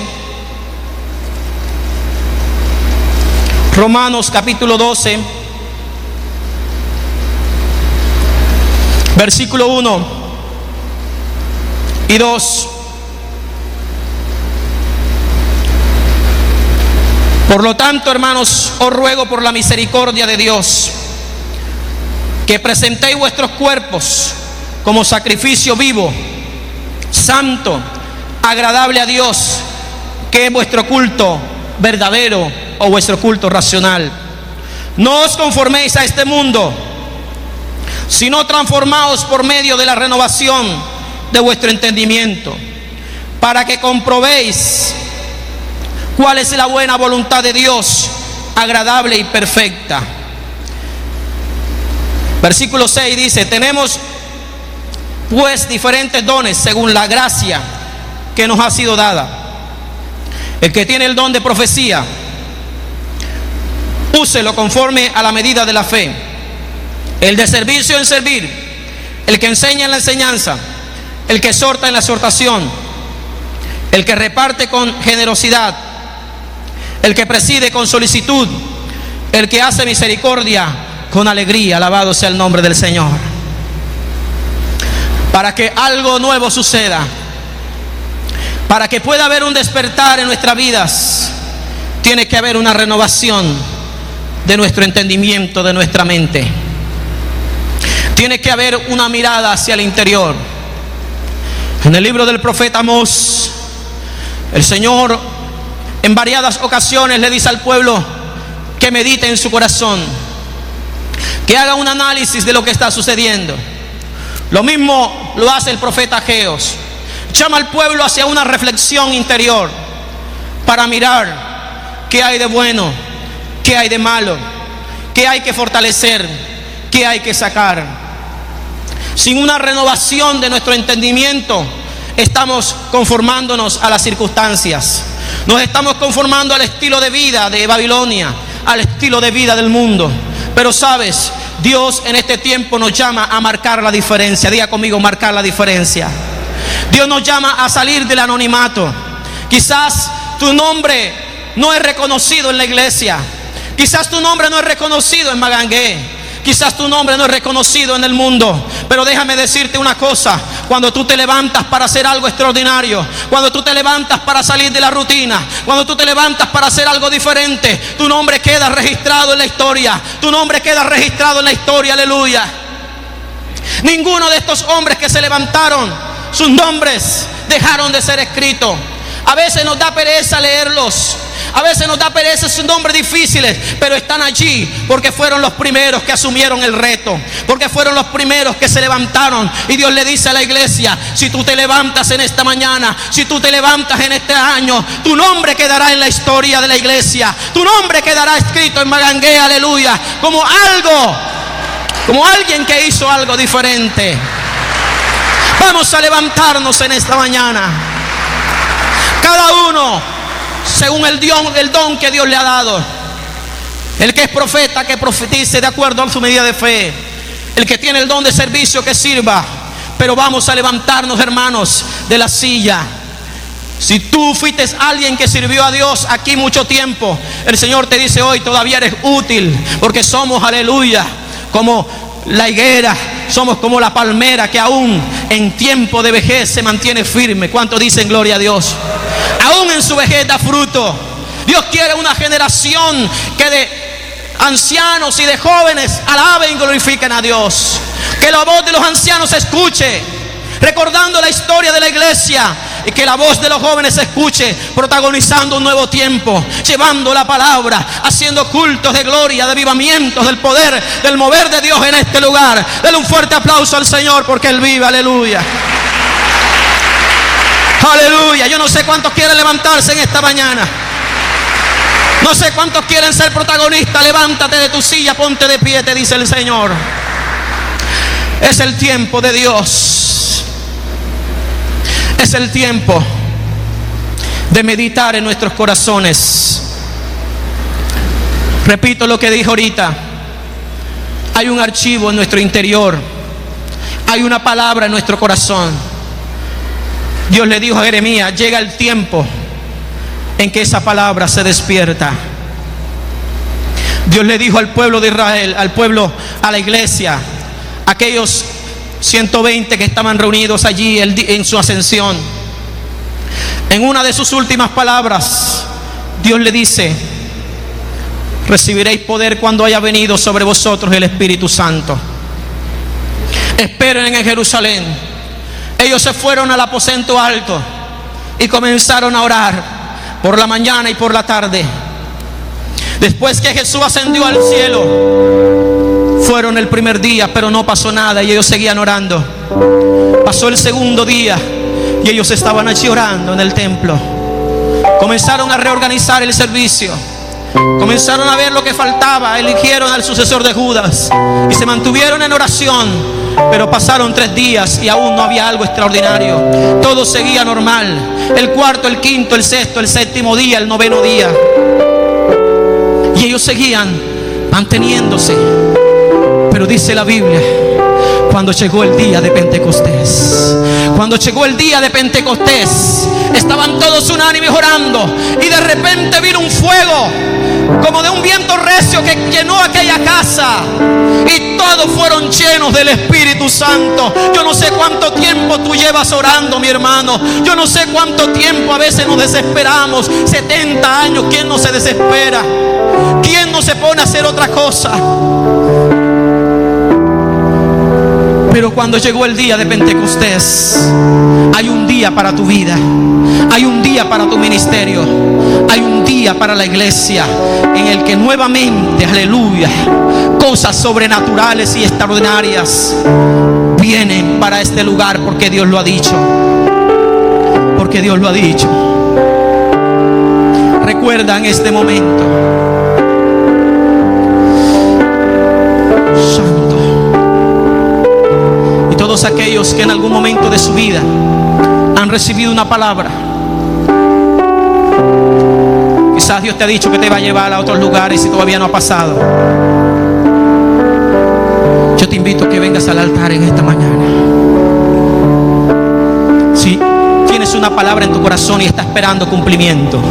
Romanos capítulo 12, Versículo 1 y 2. Por lo tanto, hermanos, os ruego por la misericordia de Dios que presentéis vuestros cuerpos como sacrificio vivo, santo, agradable a Dios, que es vuestro culto verdadero o vuestro culto racional. No os conforméis a este mundo, sino transformaos por medio de la renovación de vuestro entendimiento, para que comprobéis cuál es la buena voluntad de Dios, agradable y perfecta. Versículo 6 dice: tenemos pues diferentes dones según la gracia que nos ha sido dada. El que tiene el don de profecía, úselo conforme a la medida de la fe. El de servicio en servir, el que enseña en la enseñanza, el que exhorta en la exhortación, el que reparte con generosidad, el que preside con solicitud, el que hace misericordia con alegría. Alabado sea el nombre del Señor. Para que algo nuevo suceda, para que pueda haber un despertar en nuestras vidas, tiene que haber una renovación de nuestro entendimiento, de nuestra mente. Tiene que haber una mirada hacia el interior. En el libro del profeta Amós, el Señor en variadas ocasiones le dice al pueblo que medite en su corazón, que haga un análisis de lo que está sucediendo. Lo mismo lo hace el profeta Ageo. Llama al pueblo hacia una reflexión interior para mirar qué hay de bueno, qué hay de malo, qué hay que fortalecer, qué hay que sacar. Sin una renovación de nuestro entendimiento, estamos conformándonos a las circunstancias. Nos estamos conformando al estilo de vida de Babilonia, al estilo de vida del mundo. Pero sabes, Dios en este tiempo nos llama a marcar la diferencia. Diga conmigo: marcar la diferencia. Dios nos llama a salir del anonimato. Quizás tu nombre no es reconocido en la iglesia. Quizás tu nombre no es reconocido en Magangué. Quizás tu nombre no es reconocido en el mundo. Pero déjame decirte una cosa: cuando tú te levantas para hacer algo extraordinario, cuando tú te levantas para salir de la rutina, cuando tú te levantas para hacer algo diferente, tu nombre queda registrado en la historia. Tu nombre queda registrado en la historia. Aleluya. Ninguno de estos hombres que se levantaron, sus nombres dejaron de ser escritos. A veces nos da pereza leerlos. A veces nos da pereza sus nombres difíciles, pero están allí porque fueron los primeros que asumieron el reto, porque fueron los primeros que se levantaron. Y Dios le dice a la iglesia: si tú te levantas en esta mañana, si tú te levantas en este año, tu nombre quedará en la historia de la iglesia. Tu nombre quedará escrito en Magangué, aleluya, como alguien que hizo algo diferente. Vamos a levantarnos en esta mañana, cada uno según el don que Dios le ha dado. El que es profeta, que profetice de acuerdo a su medida de fe. El que tiene el don de servicio, que sirva. Pero vamos a levantarnos, hermanos, de la silla. Si tú fuiste alguien que sirvió a Dios aquí mucho tiempo, el Señor te dice hoy: todavía eres útil, porque somos, aleluya, como la higuera, somos como la palmera que aún en tiempo de vejez se mantiene firme. ¿Cuántos dicen gloria a Dios? Aún en su vejez da fruto. Dios quiere una generación que de ancianos y de jóvenes alaben y glorifiquen a Dios. Que la voz de los ancianos se escuche recordando la historia de la iglesia, y que la voz de los jóvenes se escuche protagonizando un nuevo tiempo, llevando la palabra, haciendo cultos de gloria, de avivamientos, del poder, del mover de Dios en este lugar. Denle un fuerte aplauso al Señor porque Él vive. Aleluya. Aleluya. Yo no sé cuántos quieren levantarse en esta mañana. No sé cuántos quieren ser protagonistas. Levántate de tu silla, ponte de pie, te dice el Señor. Es el tiempo de Dios. Es el tiempo de meditar en nuestros corazones. Repito lo que dije ahorita. Hay un archivo en nuestro interior. Hay una palabra en nuestro corazón. Dios le dijo a Jeremías: llega el tiempo en que esa palabra se despierta. Dios le dijo al pueblo de Israel, al pueblo, a la iglesia, aquellos 120 que estaban reunidos allí en su ascensión. En una de sus últimas palabras, Dios le dice: recibiréis poder cuando haya venido sobre vosotros el Espíritu Santo. Esperen en Jerusalén. Ellos se fueron al aposento alto y comenzaron a orar por la mañana y por la tarde. Después que Jesús ascendió al cielo, fueron el primer día, pero no pasó nada y ellos seguían orando. Pasó el segundo día y ellos estaban allí orando en el templo. Comenzaron a reorganizar el servicio. Comenzaron a ver lo que faltaba. Eligieron al sucesor de Judas y se mantuvieron en oración. Pero pasaron 3 días y aún no había algo extraordinario. Todo seguía normal. El cuarto, el quinto, el sexto, el séptimo día, el noveno día. Y ellos seguían manteniéndose. Pero dice la Biblia, cuando llegó el día de Pentecostés, estaban todos unánimes orando, y de repente vino un fuego como de un viento recio que llenó aquella casa, y todos fueron llenos del Espíritu Santo. Yo no sé cuánto tiempo tú llevas orando, mi hermano. Yo no sé cuánto tiempo a veces nos desesperamos. 70 años, ¿quién no se desespera? ¿Quién no se pone a hacer otra cosa? Pero cuando llegó el día de Pentecostés, hay un día para tu vida, hay un día para tu ministerio, hay un día para la iglesia en el que nuevamente, aleluya, cosas sobrenaturales y extraordinarias vienen para este lugar, porque Dios lo ha dicho. Porque Dios lo ha dicho. Recuerda en este momento, Santo, todos aquellos que en algún momento de su vida han recibido una palabra. Quizás Dios te ha dicho que te va a llevar a otros lugares y todavía no ha pasado. Yo te invito a que vengas al altar en esta mañana. Si tienes una palabra en tu corazón y está esperando cumplimiento,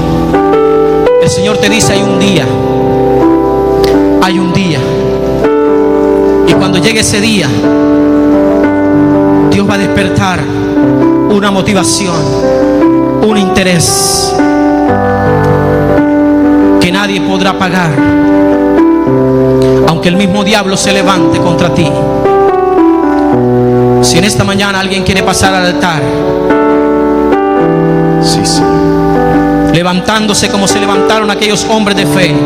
el Señor te dice: hay un día, hay un día. Y cuando llegue ese día, Dios va a despertar una motivación, un interés que nadie podrá pagar, aunque el mismo diablo se levante contra ti. Si en esta mañana alguien quiere pasar al altar, sí, levantándose como se levantaron aquellos hombres de fe,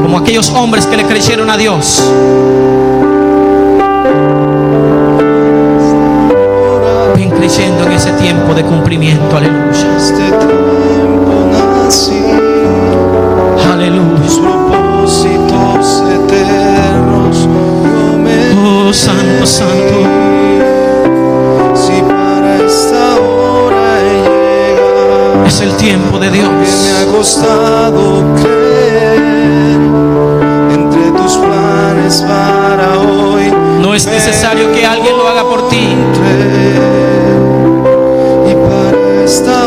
como aquellos hombres que le creyeron a Dios, creyendo en ese tiempo de cumplimiento. Aleluya. Este tiempo nací, Aleluya. tus propósitos eternos yo me Oh, Santo, Santo. Si para esta hora llega, es el tiempo de Dios. Que me ha costado creer entre tus planes para hoy. No es necesario que alguien lo haga por ti.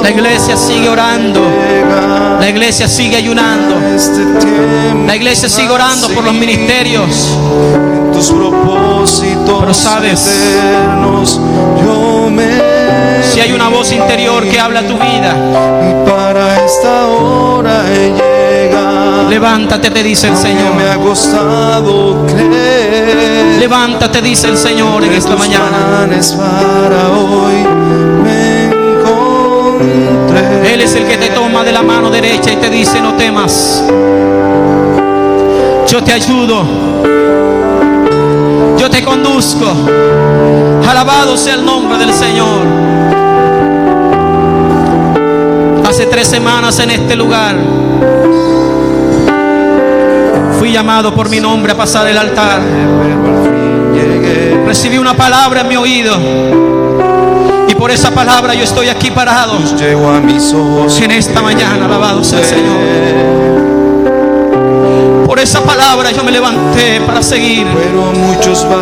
La iglesia sigue orando, la iglesia sigue ayunando, la iglesia sigue orando por los ministerios. Pero sabes, si hay una voz interior que habla tu vida, y para esta hora llega, levántate, te dice el Señor. Me ha costado creer. Levántate, dice el Señor en esta mañana. Para hoy me encontré. Él es el que te toma de la mano derecha y te dice: no temas, yo te ayudo, yo te conduzco. Alabado sea el nombre del Señor. Hace 3 semanas en este lugar fui llamado por mi nombre a pasar el altar. Recibí una palabra en mi oído, y por esa palabra yo estoy aquí parado en esta mañana. Alabado sea el Señor. Por esa palabra yo me levanté para seguir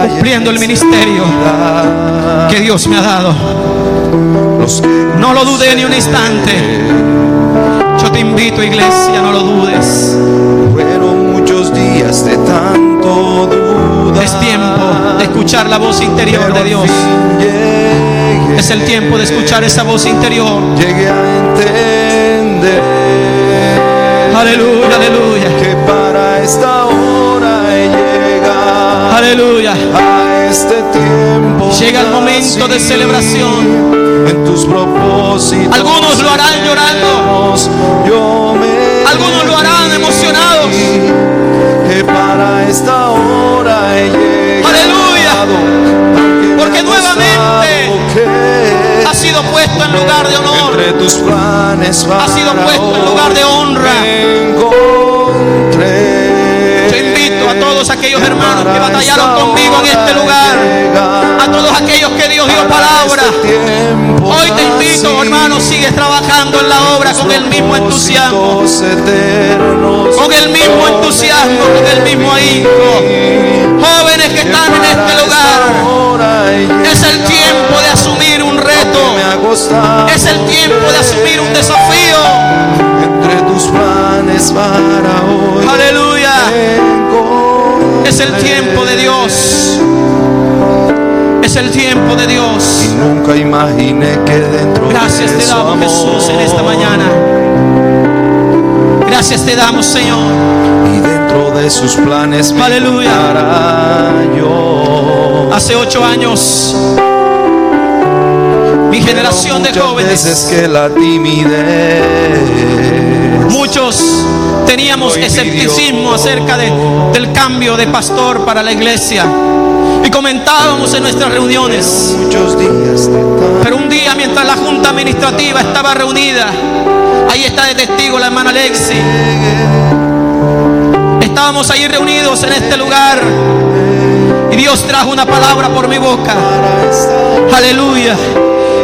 cumpliendo el ministerio que Dios me ha dado. No lo dudé ni un instante. Yo te invito, iglesia, no lo dudes. Fueron muchos días de tanto dudar. Es tiempo de escuchar la voz interior de Dios. Es el tiempo de escuchar esa voz interior. Llegué a entender. Aleluya, aleluya. Que para esta hora he llegado. Aleluya. A este tiempo llega el momento de celebración. En tus propósitos. Algunos lo harán llorando. Algunos lo harán emocionados. Que para esta hora he llegado. Aleluya. Porque nuevamente ha sido puesto en lugar de honor. Entre tus planes ha sido puesto en lugar de honra. Yo invito a todos aquellos hermanos que batallaron conmigo en este lugar, a todos aquellos que Dios dio palabra. Hoy te invito, hermano, sigues trabajando en la obra con el mismo entusiasmo, con el mismo entusiasmo, con el mismo ahínco. Jóvenes que están en este lugar, es el tiempo de asumir un reto, es el tiempo de asumir un desafío. Entre tus planes para hoy. Aleluya. Es el tiempo de Dios. Es el tiempo de Dios. Y nunca imaginé que dentro gracias de te damos, Jesús, en esta mañana. Gracias te damos, Señor. Y dentro de sus planes. Aleluya. Yo. Hace 8 años, mi generación de jóvenes, que la timidez, muchos teníamos escepticismo acerca del cambio de pastor para la iglesia. Y comentábamos en nuestras reuniones. Pero un día, mientras la junta administrativa estaba reunida, ahí está de testigo la hermana Alexi, estábamos ahí reunidos en este lugar y Dios trajo una palabra por mi boca. Aleluya.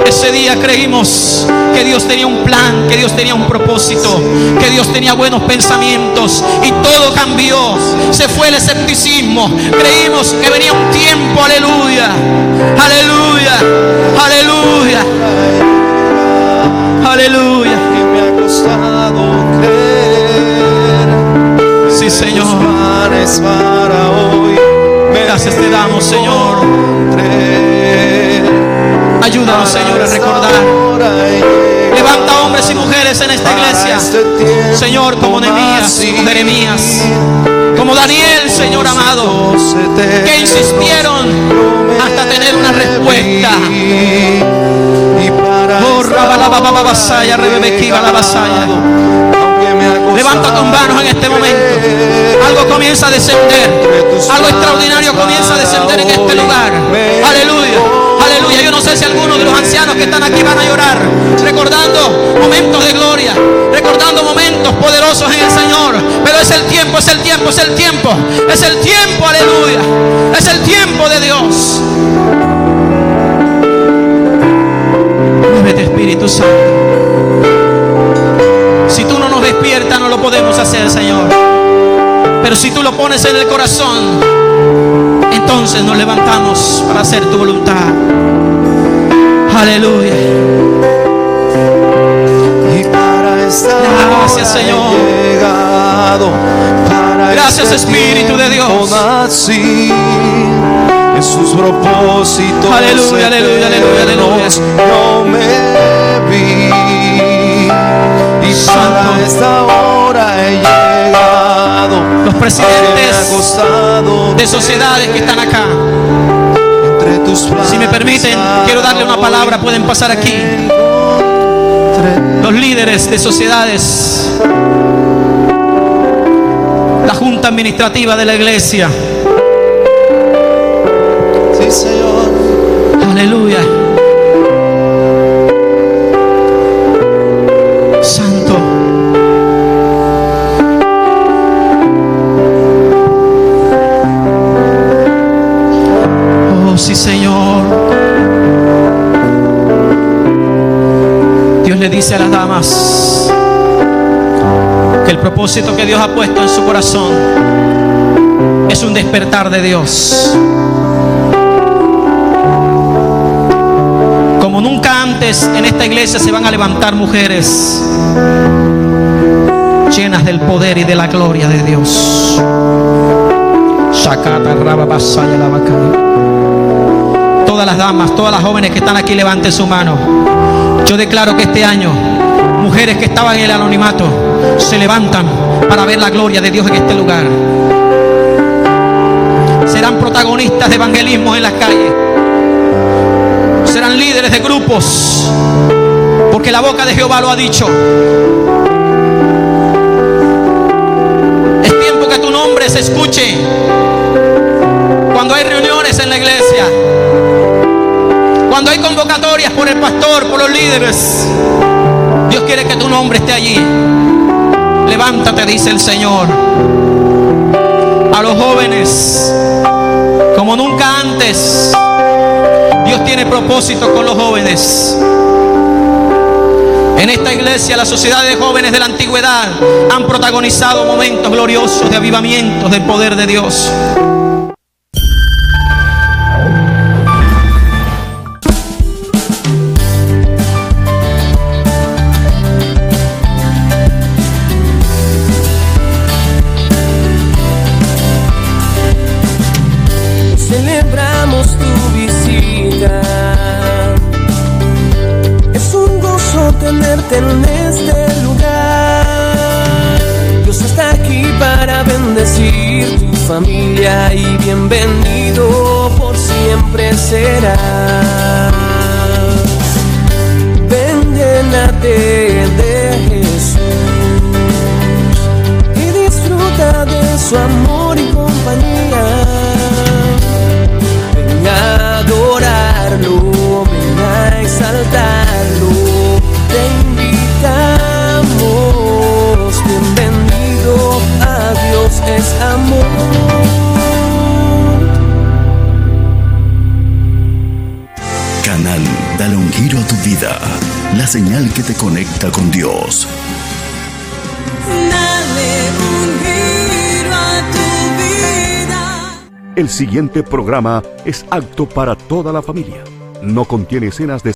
Ese día creímos que Dios tenía un plan, que Dios tenía un propósito, que Dios tenía buenos pensamientos, y todo cambió. Se fue el escepticismo. Creímos que venía un tiempo. Aleluya, aleluya, aleluya, aleluya. Que me ha costado creer. Sí, Señor. Para hoy. Gracias te damos, Señor. Ayúdanos, Señor, a recordar. Levanta hombres y mujeres en esta iglesia, Señor, como Nehemías, como Jeremías, como Daniel, Señor amado, que insistieron hasta tener una respuesta. Levanta tus manos en este momento. Algo comienza a descender. Algo extraordinario comienza a descender en este lugar. Aleluya. Aleluya. Yo no sé si algunos de los ancianos que están aquí van a llorar, recordando momentos de gloria, recordando momentos poderosos en el Señor. Pero es el tiempo, es el tiempo, es el tiempo. Es el tiempo, aleluya. Es el tiempo de Dios. Muévete, Espíritu Santo. Si tú no nos despiertas, no lo podemos hacer, Señor. Pero si tú lo pones en el corazón, entonces nos levantamos para hacer tu voluntad. Aleluya. Y para esta gracias, Señor. Gracias, Espíritu de Dios. En sus propósitos. Aleluya, aleluya, aleluya, aleluya. Yo me vi. Y para esta hora he llegado. Los presidentes de sociedades que están acá, si me permiten, quiero darle una palabra. Pueden pasar aquí. Los líderes de sociedades, la junta administrativa de la iglesia. Sí, Señor. Aleluya. Santo. Oh, sí, Señor. Dios le dice a las damas que el propósito que Dios ha puesto en su corazón es un despertar de Dios. Como nunca antes en esta iglesia se van a levantar mujeres llenas del poder y de la gloria de Dios. Shakata raba basaya la vaca. Todas las damas, todas las jóvenes que están aquí, levanten su mano. Yo declaro que este año mujeres que estaban en el anonimato se levantan para ver la gloria de Dios en este lugar. Serán protagonistas de evangelismo en las calles. Serán líderes de grupos, porque la boca de Jehová lo ha dicho. Es tiempo que tu nombre se escuche cuando hay reuniones en la iglesia, cuando hay convocatorias por el pastor, por los líderes. Dios quiere que tu nombre esté allí. Levántate, dice el Señor. A los jóvenes, como nunca antes, Dios tiene propósito con los jóvenes. En esta iglesia, la sociedad de jóvenes de la antigüedad han protagonizado momentos gloriosos de avivamientos del poder de Dios. Celebramos tu visita. Es un gozo tenerte en este lugar. Dios está aquí para bendecir tu familia y bienvenido por siempre serás. Ven, llénate de Jesús y disfruta de su amor y compañía. Ven a adorarlo, ven a exaltarlo, te invitamos. Bienvenido a Dios es amor. Canal, dale un giro a tu vida, la señal que te conecta con Dios. Dale un giro a tu vida. El siguiente programa es apto para toda la familia. No contiene escenas de